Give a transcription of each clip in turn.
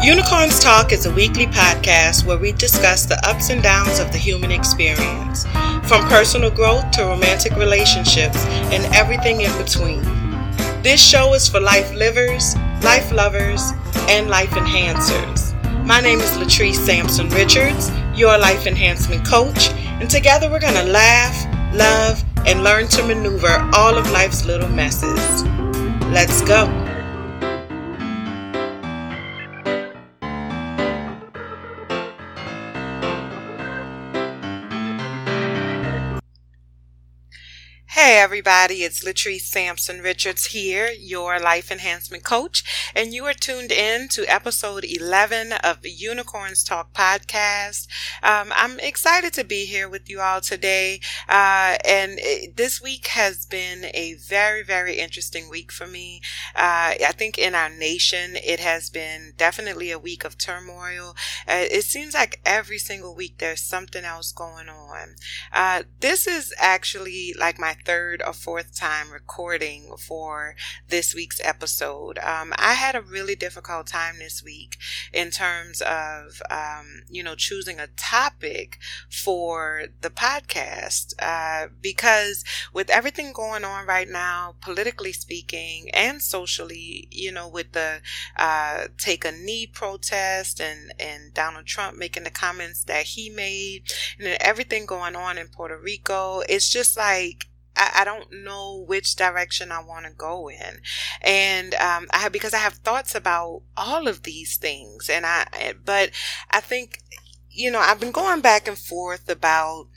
Unicorns Talk is a weekly podcast where we discuss the ups and downs of the human experience, from personal growth to romantic relationships and everything in between. This show is for life livers, life lovers, and life enhancers. My name is Latrice Sampson Richards, your life enhancement coach, and together we're going to laugh, love, and learn to maneuver all of life's little messes. Let's go. Hey everybody, it's Latrice Sampson Richards here, your life enhancement coach, and you are tuned in to episode 11 of the Unicorns Talk podcast. I'm excited to be here with you all today, this week has been a very, very interesting week for me. I think in our nation, it has been definitely a week of turmoil. It seems like every single week there's something else going on. This is actually like my third or fourth time recording for this week's episode. I had a really difficult time this week in terms of, choosing a topic for the podcast, because with everything going on right now, politically speaking and socially, with the Take a Knee protest and Donald Trump making the comments that he made and everything going on in Puerto Rico, it's just like, I don't know which direction I want to go in. And because I have thoughts about all of these things. But I think, I've been going back and forth about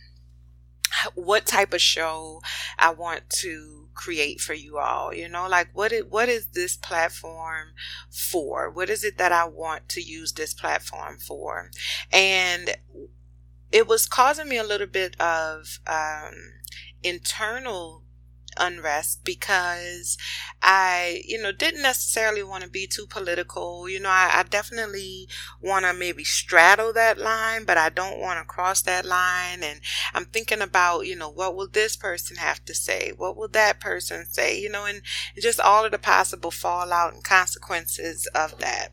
what type of show I want to create for you all. What is this platform for? What is it that I want to use this platform for? And it was causing me a little bit of internal unrest because I, didn't necessarily want to be too political. I definitely want to maybe straddle that line, but I don't want to cross that line. And I'm thinking about, what will this person have to say? What will that person say? And just all of the possible fallout and consequences of that.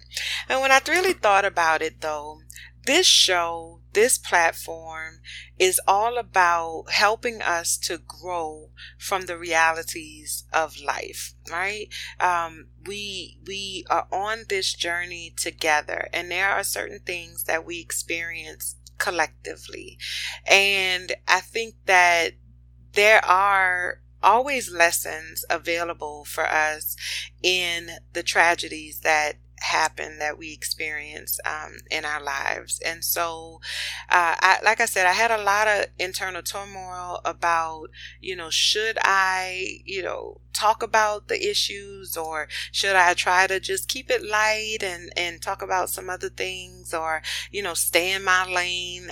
And when I really thought about it though, this show, this platform is all about helping us to grow from the realities of life, right? We are on this journey together, and there are certain things that we experience collectively. And I think that there are always lessons available for us in the tragedies that happen, that we experience in our lives. And so like I said, I had a lot of internal turmoil about, should I, talk about the issues, or should I try to just keep it light and talk about some other things, or, stay in my lane,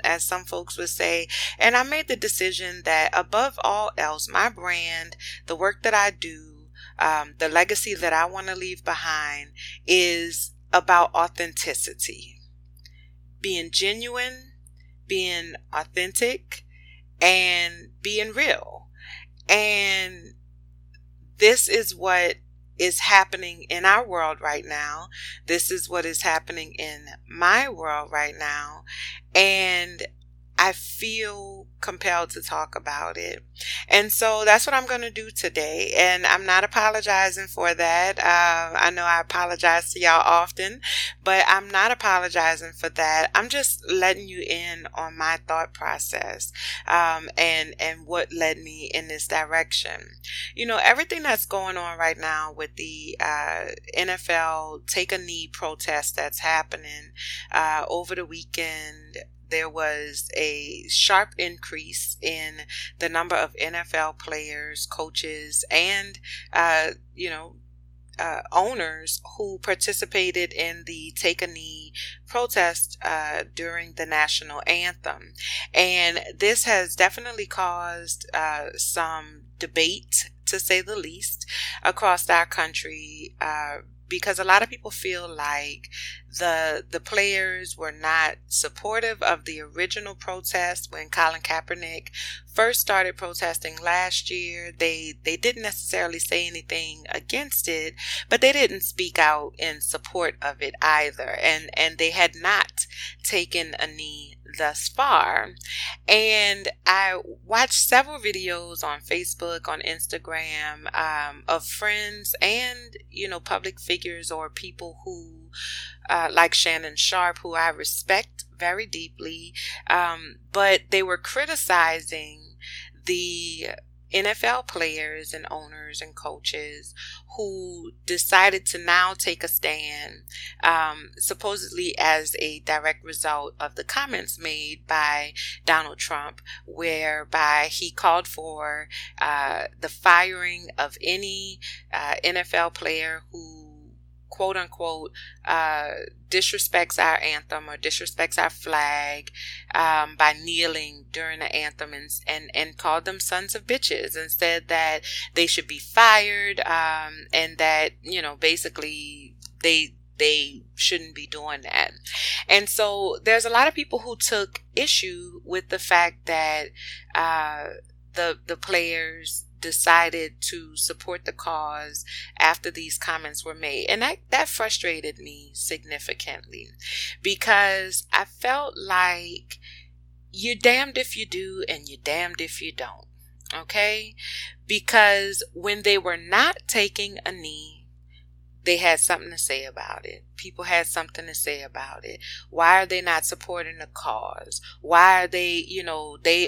as some folks would say. And I made the decision that above all else, my brand, the work that I do, the legacy that I want to leave behind is about authenticity, being genuine, being authentic, and being real. And this is what is happening in our world right now. This is what is happening in my world right now. And I feel compelled to talk about it. And so that's what I'm going to do today. And I'm not apologizing for that. I know I apologize to y'all often, but I'm not apologizing for that. I'm just letting you in on my thought process, and what led me in this direction. Everything that's going on right now with the NFL Take a Knee protest that's happening over the weekend. There was a sharp increase in the number of NFL players, coaches, and, owners who participated in the Take a Knee protest during the national anthem. And this has definitely caused some debate, to say the least, across our country, because a lot of people feel like the players were not supportive of the original protest when Colin Kaepernick first started protesting last year. They didn't necessarily say anything against it, but they didn't speak out in support of it either. And they had not taken a knee thus far. And I watched several videos on Facebook, on Instagram, of friends and, public figures or people who, like Shannon Sharp, who I respect very deeply, but they were criticizing the NFL players and owners and coaches who decided to now take a stand, supposedly as a direct result of the comments made by Donald Trump, whereby he called for the firing of any NFL player who, quote unquote, disrespects our anthem or disrespects our flag, by kneeling during the anthem, and called them sons of bitches, and said that they should be fired, and that, basically they shouldn't be doing that. And so there's a lot of people who took issue with the fact that the players decided to support the cause after these comments were made. And that frustrated me significantly, because I felt like you're damned if you do and you're damned if you don't. Okay? Because when they were not taking a knee, they had something to say about it. People had something to say about it. Why are they not supporting the cause? Why are they, they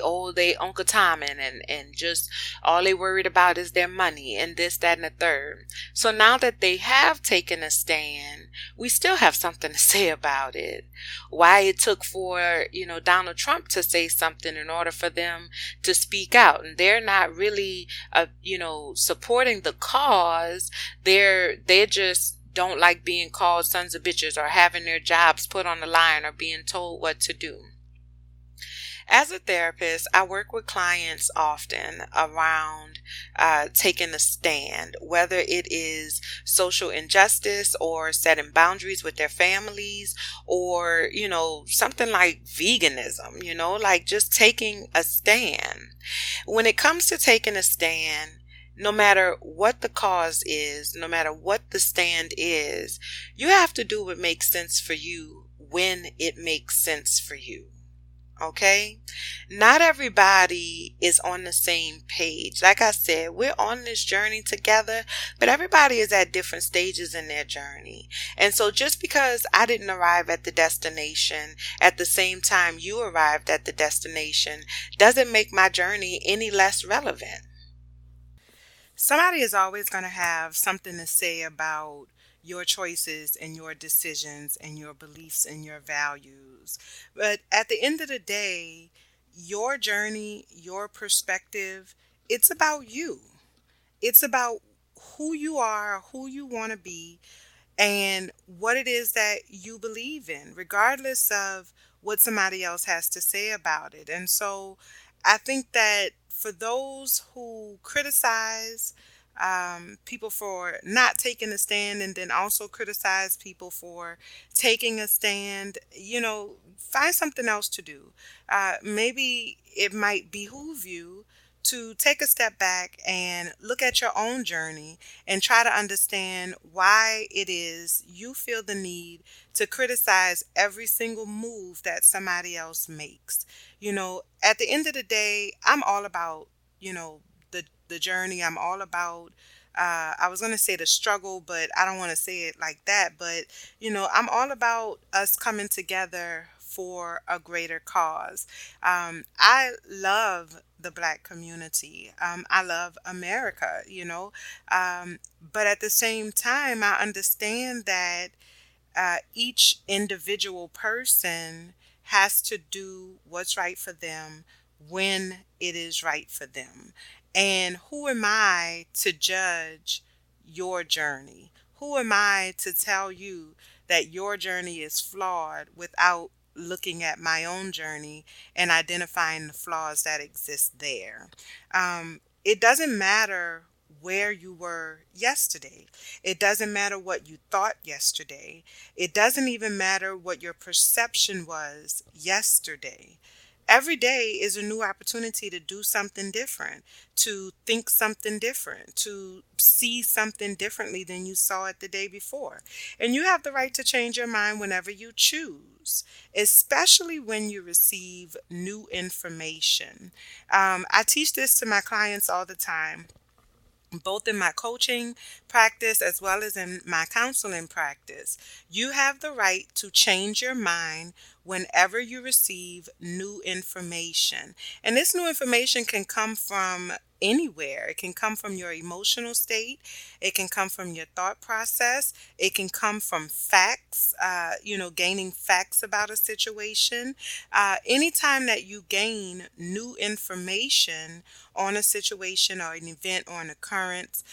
Uncle Tom and just all they worried about is their money and this, that, and the third. So now that they have taken a stand, we still have something to say about it. Why it took for, Donald Trump to say something in order for them to speak out. And they're not really, supporting the cause. They're just don't like being called sons of bitches or having their jobs put on the line or being told what to do. As a therapist, I work with clients often around taking a stand, whether it is social injustice or setting boundaries with their families, or, something like veganism, like just taking a stand. When it comes to taking a stand, no matter what the cause is, no matter what the stand is, you have to do what makes sense for you when it makes sense for you. Okay? Not everybody is on the same page. Like I said, we're on this journey together, but everybody is at different stages in their journey. And so just because I didn't arrive at the destination at the same time you arrived at the destination doesn't make my journey any less relevant. Somebody is always going to have something to say about your choices and your decisions and your beliefs and your values. But at the end of the day, your journey, your perspective, it's about you. It's about who you are, who you want to be, and what it is that you believe in, regardless of what somebody else has to say about it. And so I think that for those who criticize people for not taking a stand, and then also criticize people for taking a stand, find something else to do. Maybe it might behoove you to take a step back and look at your own journey and try to understand why it is you feel the need to criticize every single move that somebody else makes. At the end of the day, I'm all about, the journey. I'm all about, I was going to say the struggle, but I don't want to say it like that. But, I'm all about us coming together for a greater cause. I love the Black community. I love America, but at the same time, I understand that each individual person has to do what's right for them when it is right for them. And who am I to judge your journey? Who am I to tell you that your journey is flawed without looking at my own journey and identifying the flaws that exist there? It doesn't matter where you were yesterday. It doesn't matter what you thought yesterday. It doesn't even matter what your perception was yesterday. Every day is a new opportunity to do something different, to think something different, to see something differently than you saw it the day before. And you have the right to change your mind whenever you choose, especially when you receive new information. I teach this to my clients all the time, both in my coaching practice as well as in my counseling practice. You have the right to change your mind whenever you receive new information. And this new information can come from anywhere. It can come from your emotional state. It can come from your thought process. It can come from facts, gaining facts about a situation. Anytime that you gain new information on a situation or an event or an occurrence,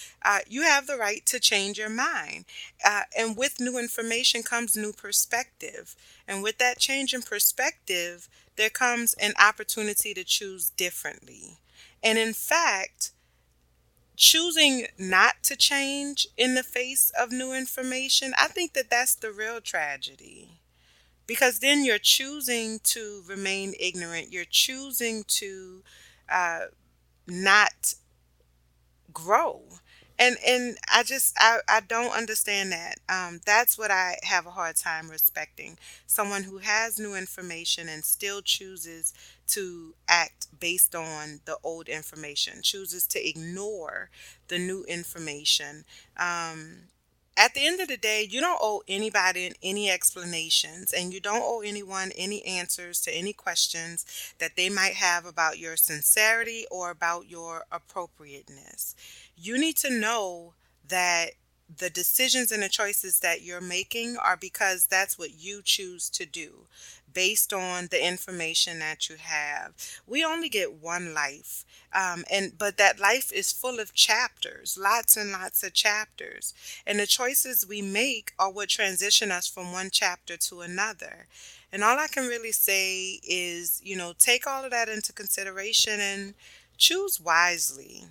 you have the right to change your mind. And with new information comes new perspective. And with that change in perspective, there comes an opportunity to choose differently. And in fact, choosing not to change in the face of new information, I think that that's the real tragedy. Because then you're choosing to remain ignorant. You're choosing to uh, not grow. And I don't understand that. That's what I have a hard time respecting. Someone who has new information and still chooses to act based on the old information, chooses to ignore the new information. At the end of the day, you don't owe anybody any explanations, and you don't owe anyone any answers to any questions that they might have about your sincerity or about your appropriateness. You need to know that the decisions and the choices that you're making are because that's what you choose to do based on the information that you have. We only get one life, but that life is full of chapters, lots and lots of chapters. And the choices we make are what transition us from one chapter to another. And all I can really say is, take all of that into consideration and choose wisely.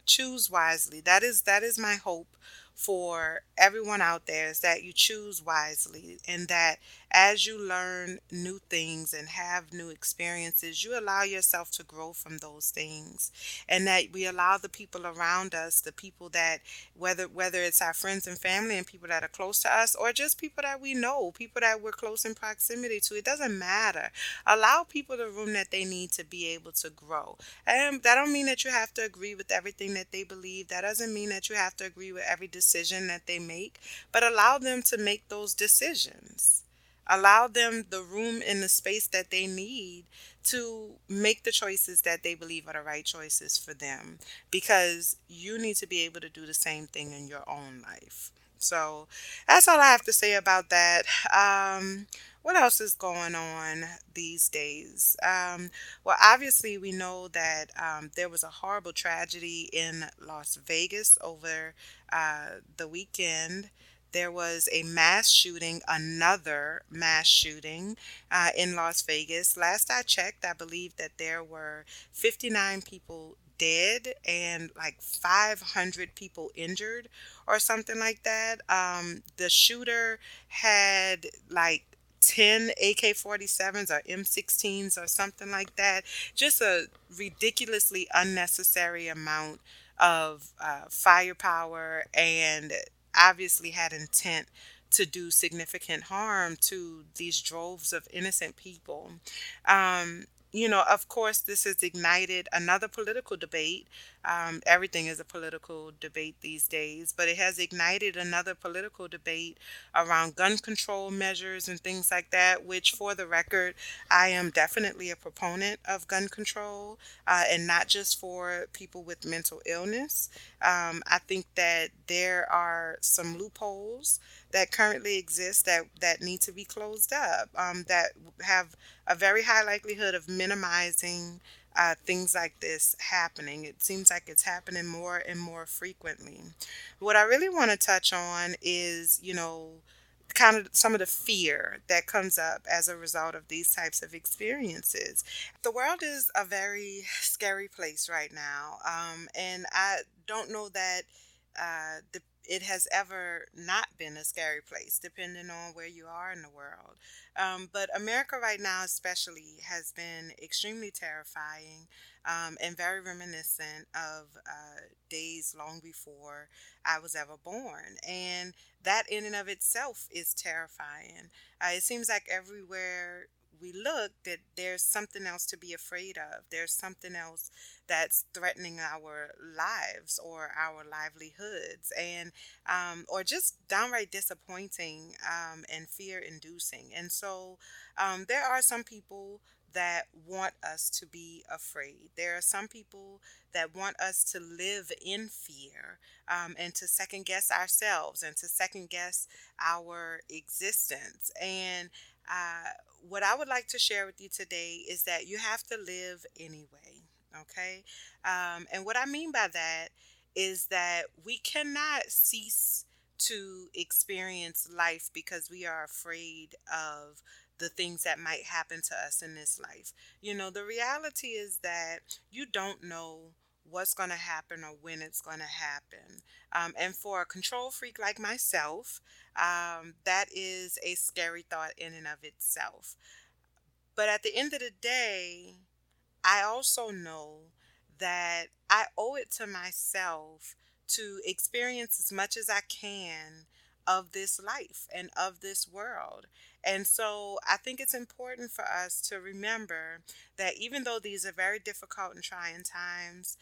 Choose wisely. That is my hope for everyone out there, is that you choose wisely, and that as you learn new things and have new experiences, you allow yourself to grow from those things, and that we allow the people around us, the people that, whether it's our friends and family and people that are close to us, or just people that we know, people that we're close in proximity to, it doesn't matter. Allow people the room that they need to be able to grow. And that don't mean that you have to agree with everything that they believe. That doesn't mean that you have to agree with every decision that they make, but allow them to make those decisions. Allow them the room and the space that they need to make the choices that they believe are the right choices for them, because you need to be able to do the same thing in your own life. So that's all I have to say about that. What else is going on these days? Well, obviously, we know that there was a horrible tragedy in Las Vegas over the weekend. There was a mass shooting, another mass shooting in Las Vegas. Last I checked, I believe that there were 59 people dead and like 500 people injured or something like that. The shooter had like 10 AK-47s or M16s or something like that. Just a ridiculously unnecessary amount of firepower, and obviously had intent to do significant harm to these droves of innocent people. Of course, this has ignited another political debate. Everything is a political debate these days, but it has ignited another political debate around gun control measures and things like that, which, for the record, I am definitely a proponent of gun control, and not just for people with mental illness. I think that there are some loopholes that currently exist that need to be closed up, that have a very high likelihood of minimizing things like this happening. It seems like it's happening more and more frequently. What I really want to touch on is, kind of some of the fear that comes up as a result of these types of experiences. The world is a very scary place right now, and I don't know that it has ever not been a scary place, depending on where you are in the world. But America right now, especially, has been extremely terrifying and very reminiscent of days long before I was ever born. And that in and of itself is terrifying. It seems like everywhere we look that there's something else to be afraid of. There's something else that's threatening our lives or our livelihoods, and or just downright disappointing and fear inducing. And so there are some people that want us to be afraid. There are some people that want us to live in fear, and to second guess ourselves and to second guess our existence. And uh, what I would like to share with you today is that you have to live anyway. Okay. And what I mean by that is that we cannot cease to experience life because we are afraid of the things that might happen to us in this life. You know, the reality is that you don't know what's going to happen or when it's going to happen. And for a control freak like myself, that is a scary thought in and of itself. But at the end of the day, I also know that I owe it to myself to experience as much as I can of this life and of this world. And so I think it's important for us to remember that even though these are very difficult and trying times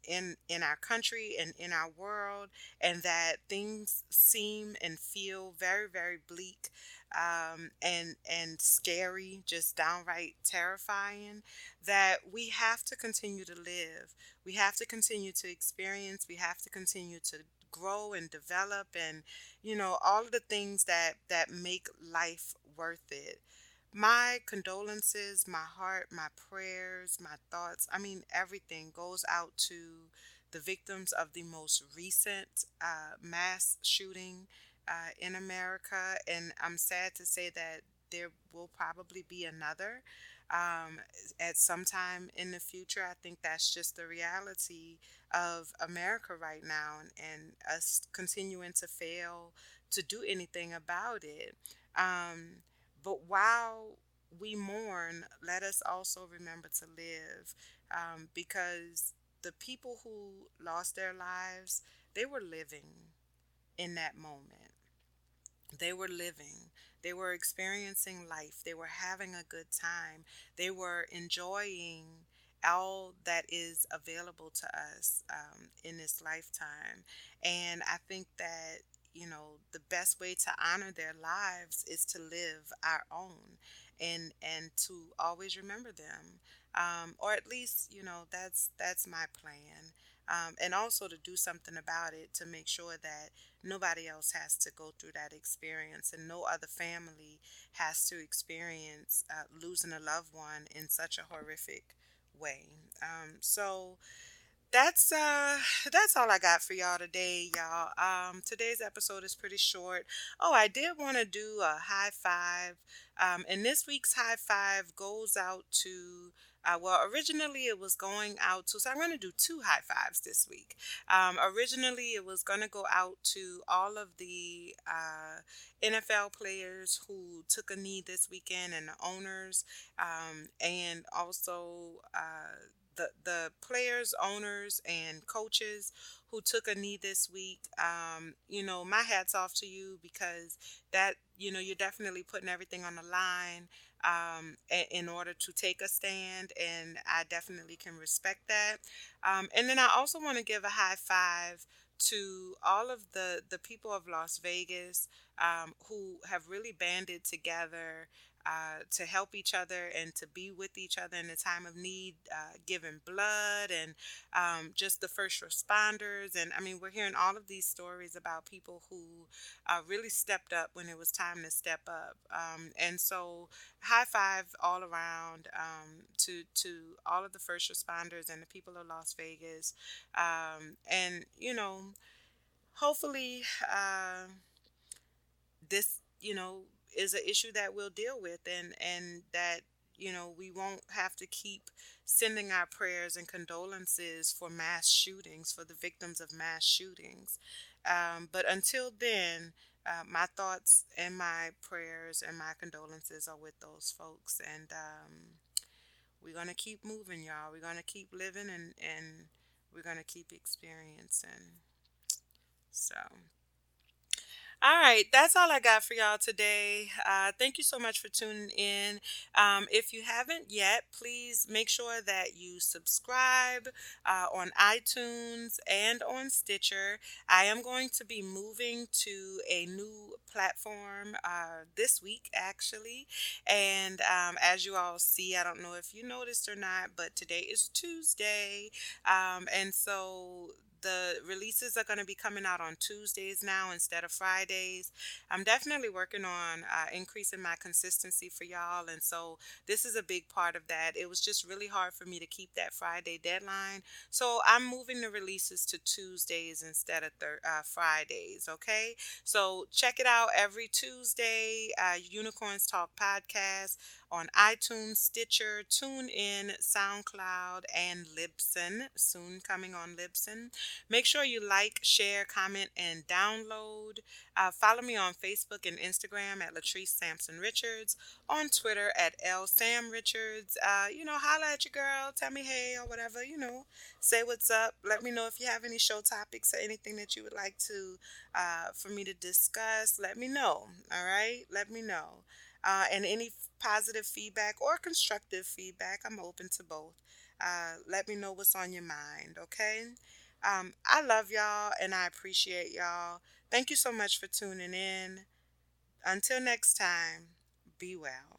in our country and in our world, and that things seem and feel very, very bleak and scary, just downright terrifying, that we have to continue to live. We have to continue to experience. We have to continue to grow and develop, and all of the things that make life worth it. My condolences, my heart, my prayers, my thoughts, I mean, everything goes out to the victims of the most recent mass shooting in America. And I'm sad to say that there will probably be another um, at some time in the future. I think that's just the reality of America right now, and us continuing to fail to do anything about it. Um, but while we mourn, let us also remember to live, because the people who lost their lives, they were living in that moment. They were living. They were experiencing life. They were having a good time. They were enjoying all that is available to us in this lifetime. And I think that, the best way to honor their lives is to live our own, and to always remember them. Or at least, that's my plan. And also to do something about it to make sure that nobody else has to go through that experience, and no other family has to experience losing a loved one in such a horrific way. So that's all I got for y'all today, y'all. Today's episode is pretty short. Oh, I did want to do a high five. And this week's high five goes out to well, originally it was going out to, so I'm going to do two high fives this week. Originally it was going to go out to all of the NFL players who took a knee this weekend, and the owners, and also the players, owners, and coaches who took a knee this week. My hats off to you, because that, you're definitely putting everything on the line in order to take a stand, and I definitely can respect that. And then I also want to give a high five to all of the people of Las Vegas, who have really banded together to help each other and to be with each other in a time of need, giving blood, and just the first responders. And I mean, we're hearing all of these stories about people who really stepped up when it was time to step up. And so, high five all around to all of the first responders and the people of Las Vegas. And hopefully, this is an issue that we'll deal with, and that we won't have to keep sending our prayers and condolences for mass shootings, for the victims of mass shootings. But until then, my thoughts and my prayers and my condolences are with those folks. And we're going to keep moving, y'all. We're going to keep living, and we're going to keep experiencing. So. All right, that's all I got for y'all today. Thank you so much for tuning in. If you haven't yet, please make sure that you subscribe on iTunes and on Stitcher. I am going to be moving to a new platform this week, actually. And as you all see, I don't know if you noticed or not, but today is Tuesday. And so the releases are going to be coming out on Tuesdays now instead of Fridays. I'm definitely working on increasing my consistency for y'all. And so this is a big part of that. It was just really hard for me to keep that Friday deadline. So I'm moving the releases to Tuesdays instead of Fridays. Okay. So check it out every Tuesday. Unicorns Talk Podcast on iTunes, Stitcher, TuneIn, SoundCloud, and Libsyn. Soon coming on Libsyn. Make sure you like, share, comment, and download. Follow me on Facebook and Instagram at Latrice Sampson Richards. On Twitter at L Sam Richards. Holla at your girl. Tell me hey or whatever. Say what's up. Let me know if you have any show topics or anything that you would like to for me to discuss. Let me know. All right. Let me know. And any positive feedback or constructive feedback, I'm open to both. Let me know what's on your mind. Okay. I love y'all and I appreciate y'all. Thank you so much for tuning in. Until next time, be well.